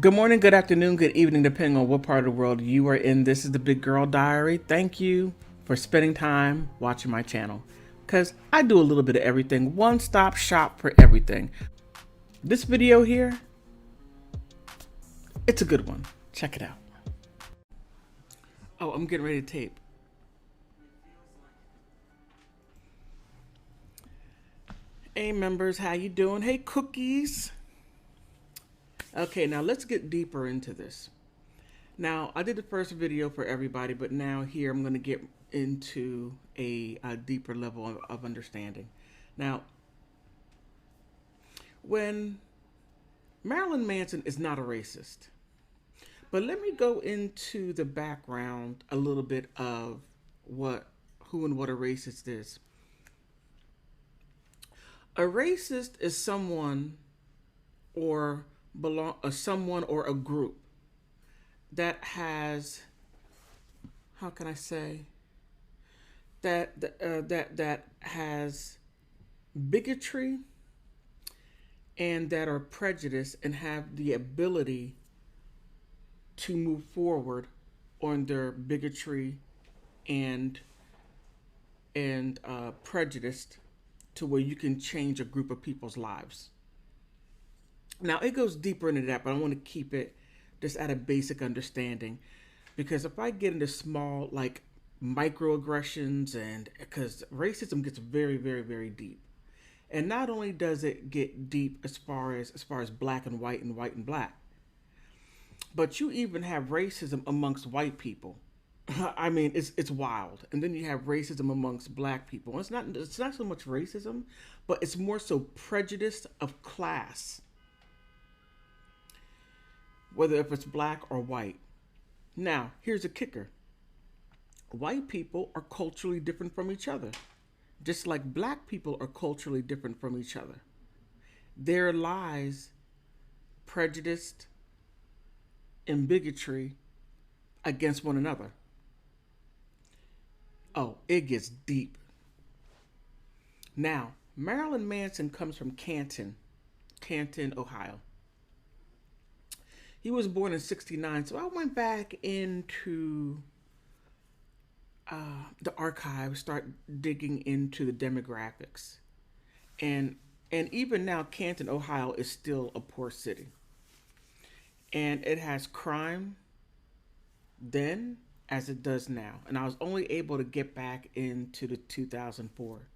Good morning, good afternoon, good evening, depending on what part of the world you are in. This is the Big Girl Diary. Thank you for spending time watching my channel because I do a little bit of everything, one stop shop for everything. This video here, it's a good one. Check it out. Oh, I'm getting ready to tape. Hey members, how you doing? Hey cookies. Okay, now let's get deeper into this. Now, I did the first video for everybody, but now here I'm going to get into a deeper level of understanding. Now, when Marilyn Manson is not a racist, but let me go into the background a little bit of who and what a racist is. A racist is someone someone or a group that has, how can I say, that has bigotry and that are prejudiced and have the ability to move forward on their bigotry and prejudiced to where you can change a group of people's lives. Now it goes deeper into that, but I want to keep it just at a basic understanding, because if I get into small like microaggressions, and because racism gets very, very, very deep, and not only does it get deep as far as black and white and black, but you even have racism amongst white people. I mean, it's wild. And then you have racism amongst black people. It's not so much racism, but it's more so prejudice of class, whether if it's black or white. Now, here's a kicker. White people are culturally different from each other, just like black people are culturally different from each other. There lies prejudice and bigotry against one another. Oh, it gets deep. Now, Marilyn Manson comes from Canton, Ohio. He was born in '69, so I went back into the archives, start digging into the demographics, and even now, Canton, Ohio, is still a poor city, and it has crime then as it does now. And I was only able to get back into the 2004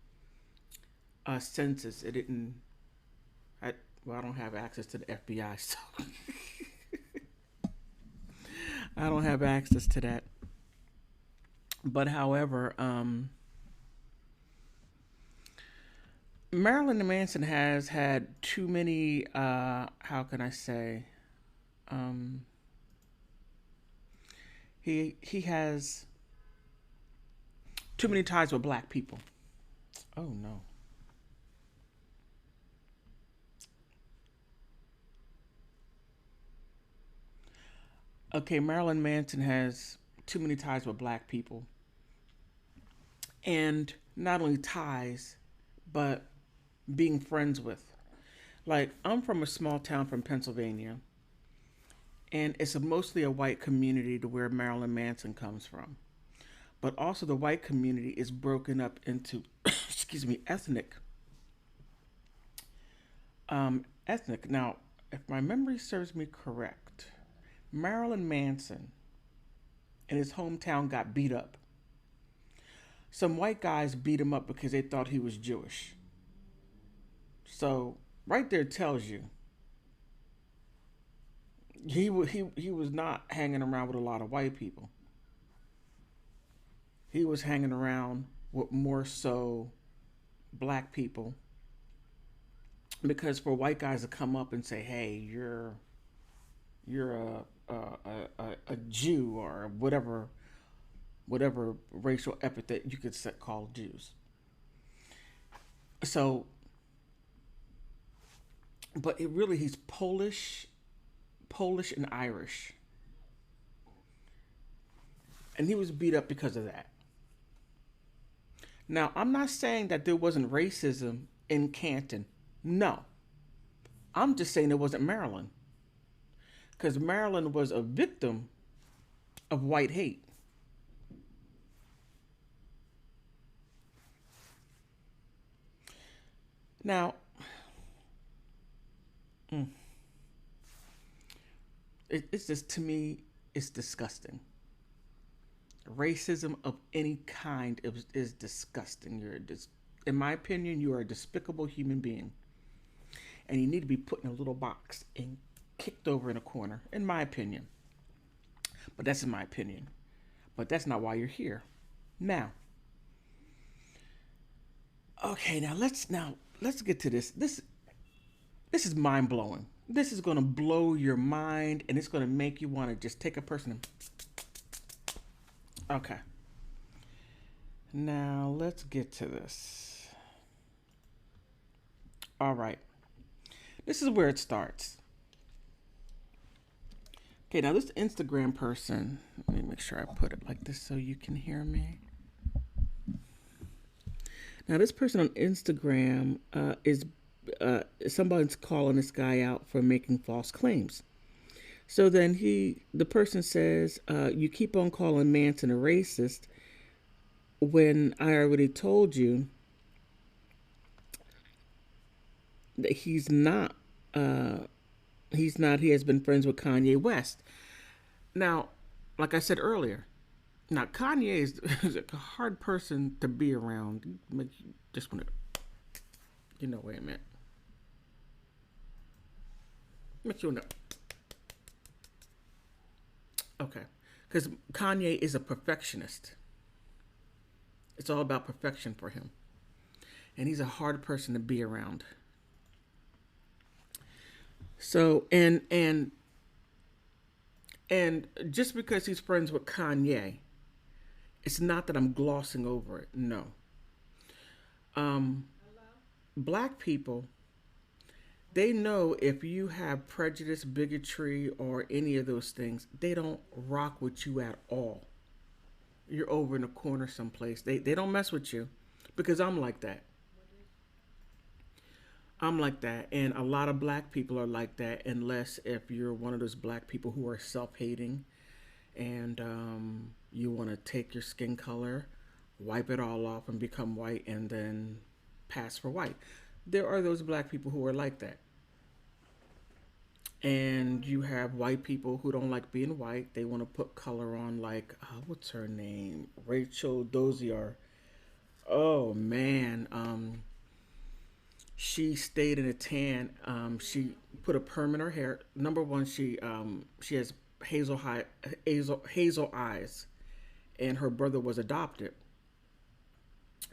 census. It didn't. I don't have access to the FBI, so I don't have access to that. But however, Marilyn Manson has had too many. How can I say? Um, he has too many ties with black people. Oh no. Okay, Marilyn Manson has too many ties with black people, and not only ties, but being friends with. Like, I'm from a small town from Pennsylvania, and it's mostly a white community to where Marilyn Manson comes from. But also, the white community is broken up into, excuse me, ethnic. Now, if my memory serves me correct, Marilyn Manson in his hometown got beat up. Some white guys beat him up because they thought he was Jewish. So, right there tells you he was not hanging around with a lot of white people. He was hanging around with more so black people, because for white guys to come up and say, "Hey, you're a Jew," or whatever racial epithet you could call Jews. So, but he's Polish and Irish, and he was beat up because of that. Now, I'm not saying that there wasn't racism in Canton. No, I'm just saying it wasn't Maryland. because Marilyn was a victim of white hate. Now, mm, it's just, to me, it's disgusting. Racism of any kind is disgusting. In my opinion, you are a despicable human being, and you need to be put in a little box and kicked over in a corner. In my opinion, but that's in my opinion. But that's not why you're here. Now, okay, now let's get to this. This is mind blowing. This is gonna blow your mind, and it's gonna make you want to just take a person. Okay. Now let's get to this. All right. This is where it starts. Okay, now this Instagram person, let me make sure I put it like this so you can hear me. Now this person on Instagram is somebody's calling this guy out for making false claims. So then the person says, you keep on calling Manson a racist when I already told you that he's not. He's not. He has been friends with Kanye West. Now, like I said earlier, now Kanye is a hard person to be around. Just want to, wait a minute. Make you know. Okay, because Kanye is a perfectionist. It's all about perfection for him, and he's a hard person to be around. So and just because he's friends with Kanye, it's not that I'm glossing over it. No. Um, Black people, they know if you have prejudice, bigotry, or any of those things, they don't rock with you at all. You're over in a corner someplace. They don't mess with you because I'm like that. I'm like that, and a lot of black people are like that, unless if you're one of those black people who are self-hating and you want to take your skin color, wipe it all off, and become white, and then pass for white. There are those black people who are like that. And you have white people who don't like being white. They want to put color on, like, what's her name? Rachel Dozier. Oh, man. She stayed in a tan. She put a perm in her hair. Number one, she has hazel eyes, and her brother was adopted.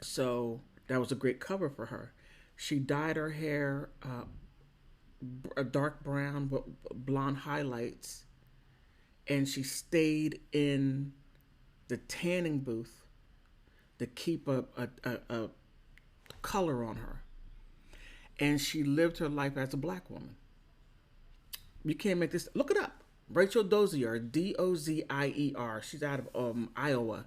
So that was a great cover for her. She dyed her hair a dark brown with blonde highlights, and she stayed in the tanning booth to keep a color on her. And she lived her life as a black woman. You can't make this. Look it up. Rachel Dozier, Dozier. She's out of Iowa.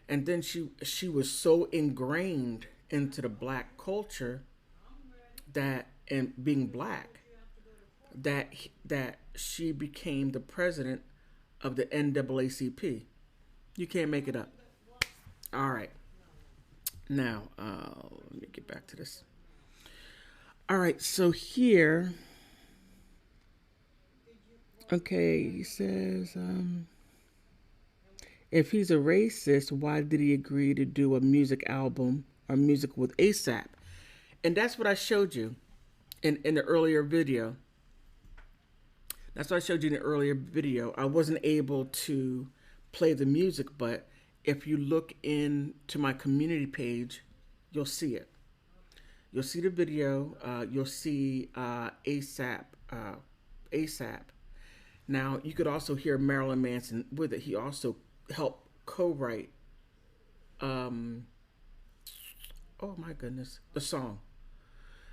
And then she was so ingrained into the black culture that, and being black, that she became the president of the NAACP. You can't make it up. All right. Now, let me get back to this. All right, so here, okay, he says, if he's a racist, why did he agree to do a music album or music with ASAP? And that's what I showed you in the earlier video. That's what I showed you in the earlier video. I wasn't able to play the music, but if you look into my community page, you'll see it. You'll see the video. You'll see ASAP. ASAP. Now, you could also hear Marilyn Manson with it. He also helped co-write, oh my goodness, the song.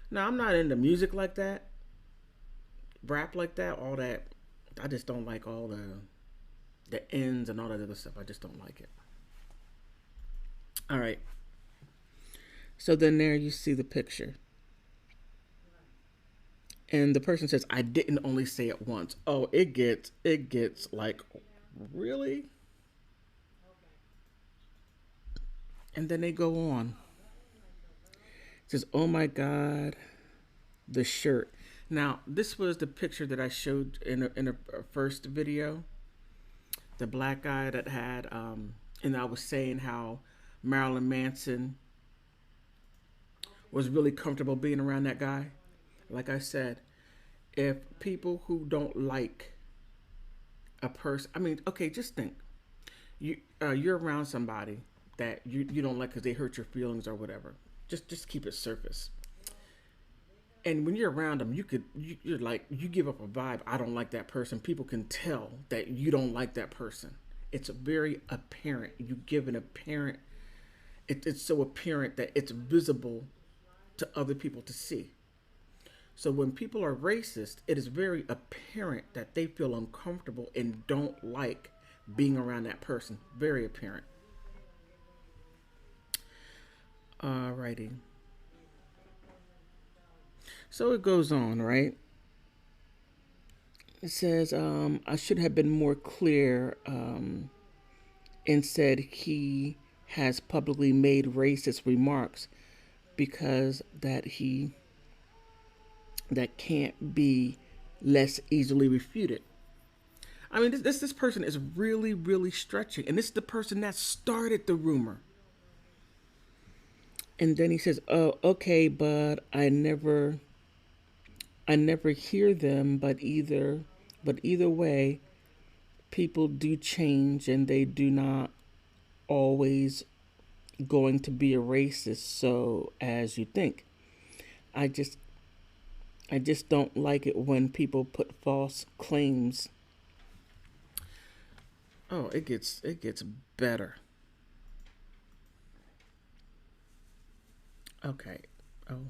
Now, I'm not into music like that, rap like that, all that. I just don't like all the ends and all that other stuff. I just don't like it. All right. So then there you see the picture. And the person says, I didn't only say it once. Oh, it gets like, really? And then they go on. It says, oh my God, the shirt. Now, this was the picture that I showed in a first video. The black guy that had, and I was saying how Marilyn Manson was really comfortable being around that guy. Like I said, if people who don't like a person, I mean, okay, just think, you're around somebody that you don't like because they hurt your feelings or whatever. Just keep it surface. And when you're around them, you're like, you give up a vibe. I don't like that person. People can tell that you don't like that person. It's very apparent. You give an apparent. It's so apparent that it's visible to other people to see. So when people are racist, it is very apparent that they feel uncomfortable and don't like being around that person. Very apparent. Alrighty. So it goes on, right? It says, I should have been more clear, and said he has publicly made racist remarks because that can't be less easily refuted. I mean, this person is really, really stretching, and this is the person that started the rumor. And then he says, "Oh, okay, but I never hear them. But either way, people do change, and they do not always going to be a racist. So as you think, I just I just don't like it when people put false claims." Oh, it gets better. Okay. Oh,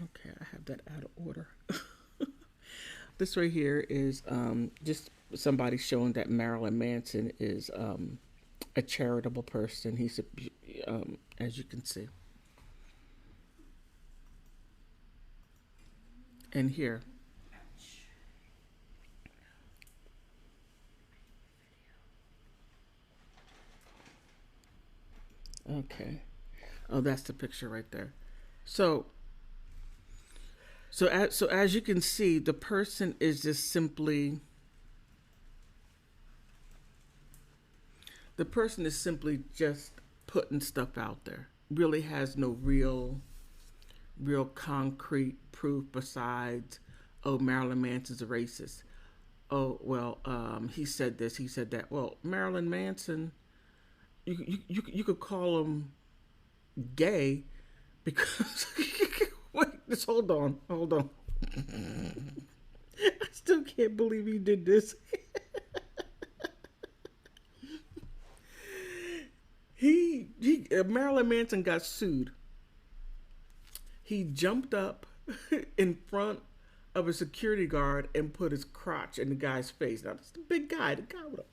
okay. I have that out of order. This right here is just somebody showing that Marilyn Manson is a charitable person. He's as you can see, and here. Okay. Oh, that's the picture right there. So so as you can see, the person is just simply the person is simply just putting stuff out there. Really has no real concrete proof besides, oh, Marilyn Manson's a racist. Oh, well, he said this, he said that. Well, Marilyn Manson, you could call him gay because wait, just hold on. I still can't believe he did this. He Marilyn Manson got sued. He jumped up in front of a security guard and put his crotch in the guy's face. Now, this is the big guy, the guy with a.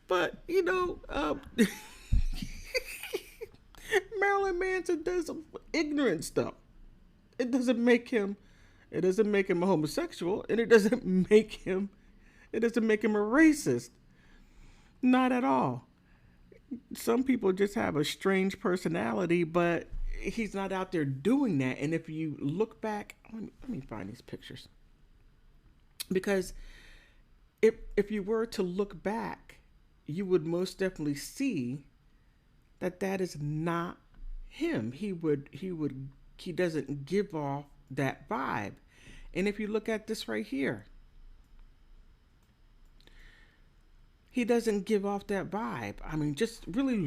but Marilyn Manson does some ignorant stuff. It doesn't make him. It doesn't make him a homosexual, and it doesn't make him a racist. Not at all. Some people just have a strange personality, but he's not out there doing that. And if you look back, let me find these pictures, because if you were to look back, you would most definitely see that is not him. He doesn't give off that vibe. And if you look at this right here, he doesn't give off that vibe. I mean, just really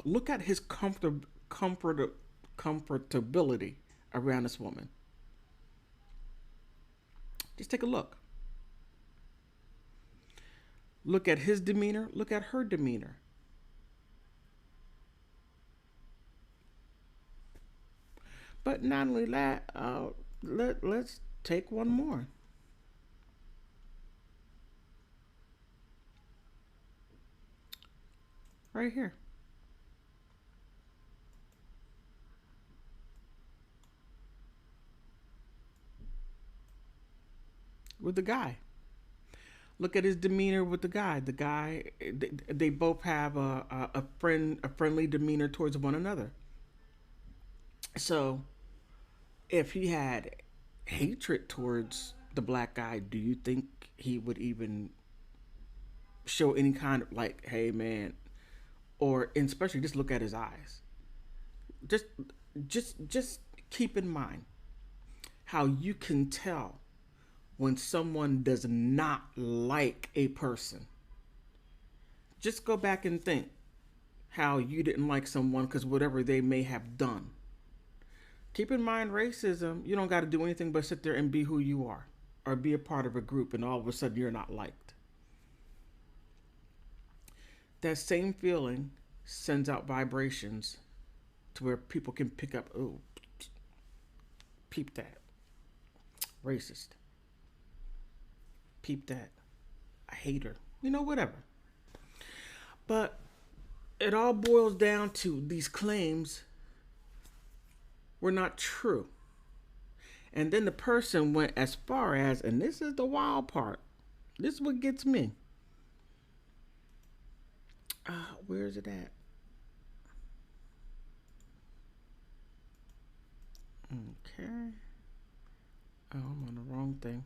look at his comfortability around this woman. Just take a look. Look at his demeanor. Look at her demeanor. But not only that, let's take one more. Right here. with the guy. Look at his demeanor with the guy. The guy, they both have a friendly demeanor towards one another. So, if he had hatred towards the black guy, do you think he would even show any kind of like, hey man, or and especially just look at his eyes. Just, just keep in mind how you can tell when someone does not like a person. Just go back and think how you didn't like someone because whatever they may have done. Keep in mind racism, you don't got to do anything but sit there and be who you are or be a part of a group and all of a sudden you're not liked. That same feeling sends out vibrations to where people can pick up, oh, peep that. Racist. Peep that. A hater. Whatever. But it all boils down to these claims were not true. And then the person went as far as, and this is the wild part. This is what gets me. Where is it at? Okay. Oh, I'm on the wrong thing.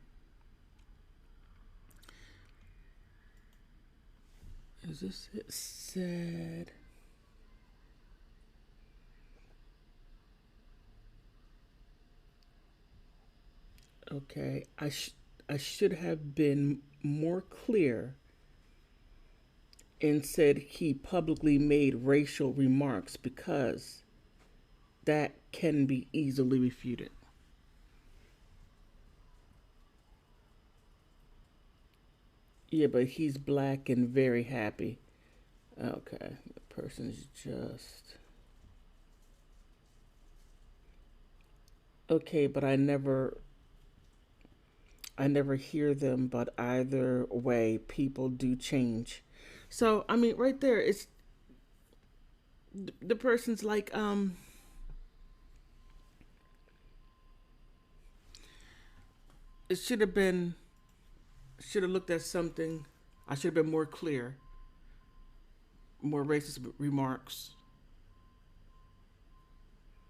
Is this it? Said. Okay, I should have been more clear and said he publicly made racial remarks because that can be easily refuted. Yeah, but he's black and very happy. Okay, the person's just... Okay, but I never hear them, but either way, people do change. So, I mean, right there, it's the person's like, it should have looked at something. I should have been more clear, more racist remarks.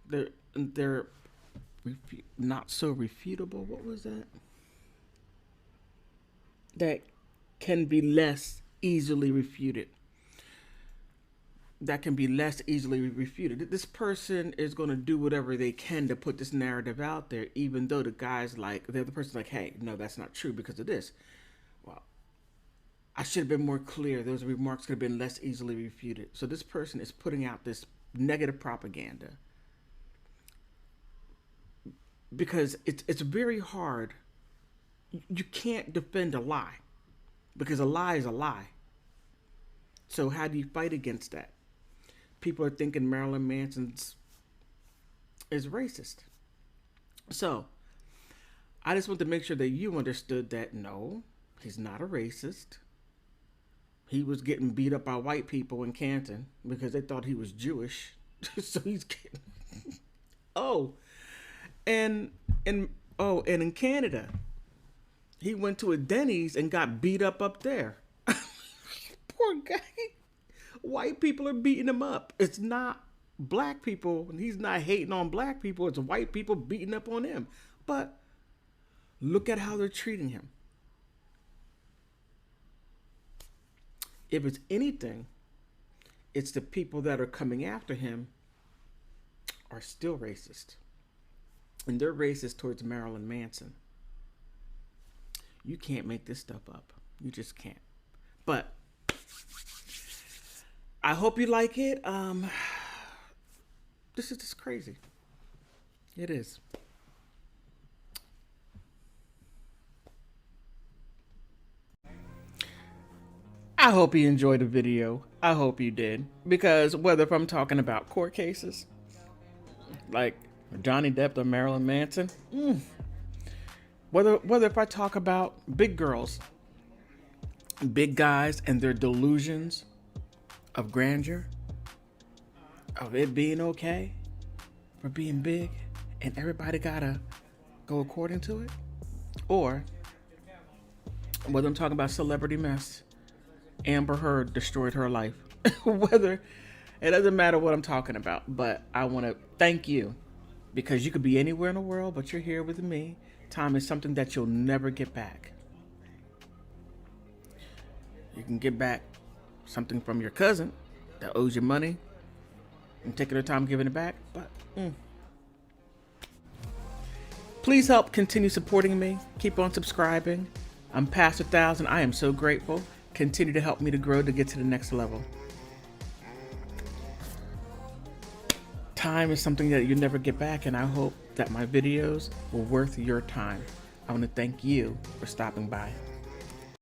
They're not so refutable. What was that? That can be less easily refuted. That can be less easily refuted. This person is going to do whatever they can to put this narrative out there, even though the other person's like, hey, no, that's not true because of this. Well, I should have been more clear. Those remarks could have been less easily refuted. So this person is putting out this negative propaganda because it's very hard. You can't defend a lie because a lie is a lie. So how do you fight against that? People are thinking Marilyn Manson is racist. So I just want to make sure that you understood that no, he's not a racist. He was getting beat up by white people in Canton because they thought he was Jewish. So he's getting... and in Canada, he went to a Denny's and got beat up there. Poor guy. White people are beating him up. It's not black people, and he's not hating on black people. It's white people beating up on him. But look at how they're treating him. If it's anything, it's the people that are coming after him are still racist. And they're racist towards Marilyn Manson. You can't make this stuff up. You just can't. But I hope you like it. This is just crazy. It is. I hope you enjoyed the video. I hope you did. Because whether if I'm talking about court cases, like Johnny Depp or Marilyn Manson, whether if I talk about big girls, big guys and their delusions of grandeur, of it being okay for being big and everybody gotta go according to it, or Whether I'm talking about celebrity mess, Amber Heard destroyed her life. Whether it doesn't matter what I'm talking about, but I want to thank you because you could be anywhere in the world, but you're here with me. Time is something that you'll never get back. You can get back something from your cousin that owes you money and taking the time giving it back, but please help continue supporting me. Keep on subscribing. I'm past 1,000. I am so grateful. Continue to help me to grow to get to the next level. Time is something that you never get back, and I hope that my videos were worth your time. I want to thank you for stopping by.